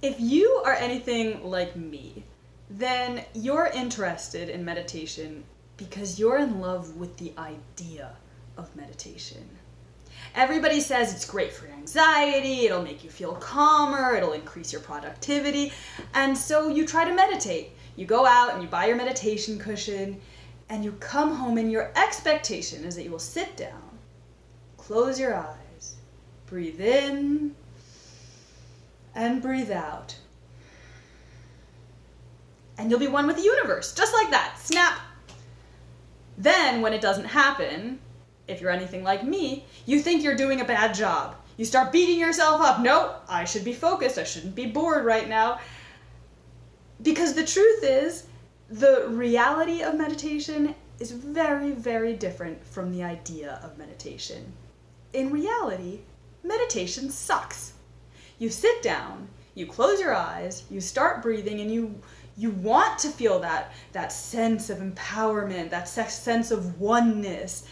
If you are anything like me, then you're interested in meditation because you're in love with the idea of meditation. Everybody says it's great for anxiety, it'll make you feel calmer, it'll increase your productivity, and so you try to meditate. You go out and you buy your meditation cushion, and you come home and your expectation is that you will sit down, close your eyes, breathe in, and breathe out. And you'll be one with the universe, just like that, snap. Then, when it doesn't happen, if you're anything like me, you think you're doing a bad job. You start beating yourself up. No, I should be focused. I shouldn't be bored right now. Because the truth is, the reality of meditation is very, very different from the idea of meditation. In reality, meditation sucks. You sit down, you close your eyes, you start breathing, and you want to feel that sense of empowerment, that sense of oneness.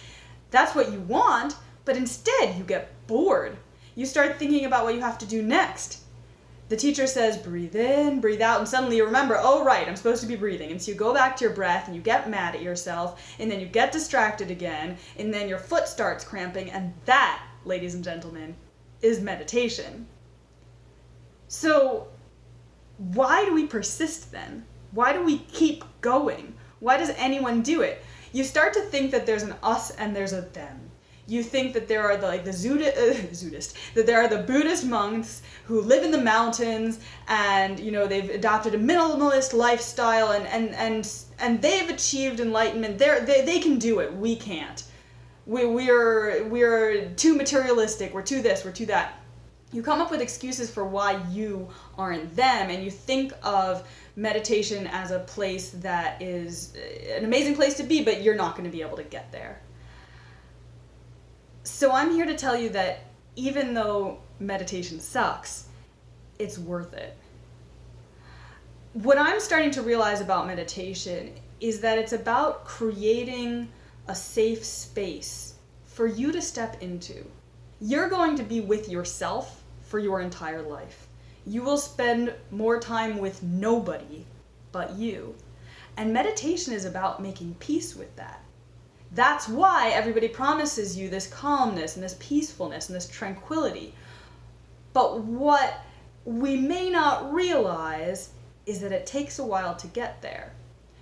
That's what you want, but instead you get bored. You start thinking about what you have to do next. The teacher says, breathe in, breathe out, and suddenly you remember, oh right, I'm supposed to be breathing. And so you go back to your breath and you get mad at yourself, and then you get distracted again, and then your foot starts cramping, and that, ladies and gentlemen, is meditation. So why do we persist then? Why do we keep going? Why does anyone do it? You start to think that there's an us and there's a them. You think that there are that there are the Buddhist monks who live in the mountains, and they've adopted a minimalist lifestyle, and they've achieved enlightenment. They can do it. We can't. We're too materialistic. We're too this. We're too that. You come up with excuses for why you aren't them, and you think of meditation as a place that is an amazing place to be, but you're not going to be able to get there. So I'm here to tell you that even though meditation sucks, it's worth it. What I'm starting to realize about meditation is that it's about creating a safe space for you to step into. You're going to be with yourself for your entire life. You will spend more time with nobody but you. And meditation is about making peace with that. That's why everybody promises you this calmness and this peacefulness and this tranquility. But what we may not realize is that it takes a while to get there.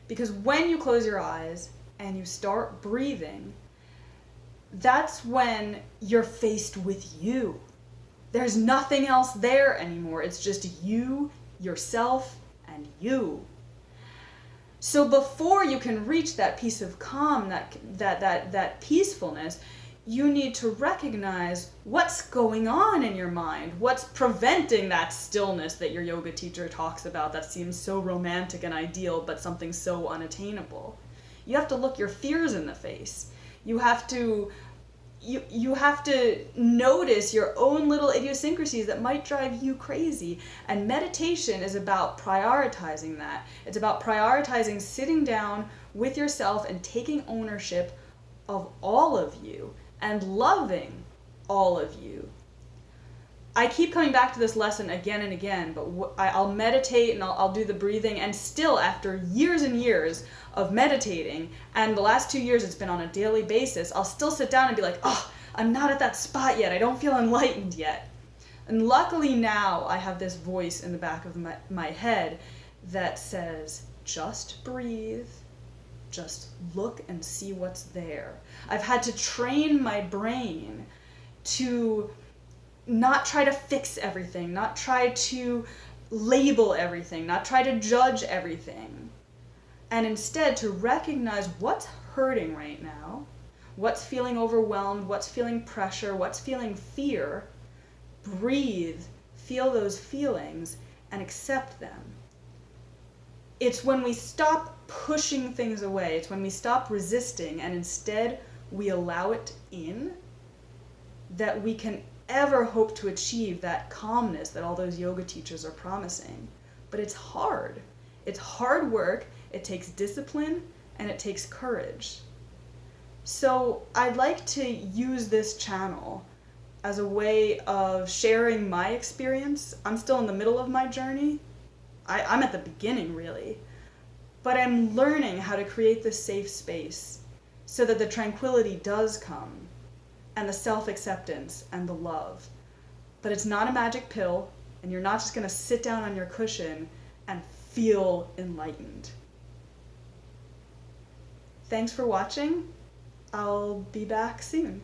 Because when you close your eyes and you start breathing, that's when you're faced with you. There's nothing else there anymore. It's just you, yourself, and you. So before you can reach that peace of calm, that peacefulness, you need to recognize what's going on in your mind, what's preventing that stillness that your yoga teacher talks about that seems so romantic and ideal, but something so unattainable. You have to look your fears in the face. You have to notice your own little idiosyncrasies that might drive you crazy. And meditation is about prioritizing that. It's about prioritizing sitting down with yourself and taking ownership of all of you and loving all of you. I keep coming back to this lesson again and again, but I'll meditate and I'll do the breathing, and still after years and years of meditating, and the last 2 years it's been on a daily basis, I'll still sit down and be like, oh, I'm not at that spot yet. I don't feel enlightened yet. And luckily now I have this voice in the back of my head that says, just breathe. Just look and see what's there. I've had to train my brain to not try to fix everything, not try to label everything, not try to judge everything, and instead to recognize what's hurting right now, what's feeling overwhelmed, what's feeling pressure, what's feeling fear. Breathe, feel those feelings, and accept them. It's when we stop pushing things away, it's when we stop resisting and instead we allow it in, that we can ever hope to achieve that calmness that all those yoga teachers are promising. But it's hard. It's hard work, it takes discipline, and it takes courage. So I'd like to use this channel as a way of sharing my experience. I'm still in the middle of my journey. I'm at the beginning, really. But I'm learning how to create this safe space so that the tranquility does come, and the self-acceptance and the love. But it's not a magic pill, and you're not just going to sit down on your cushion and feel enlightened. Thanks for watching. I'll be back soon.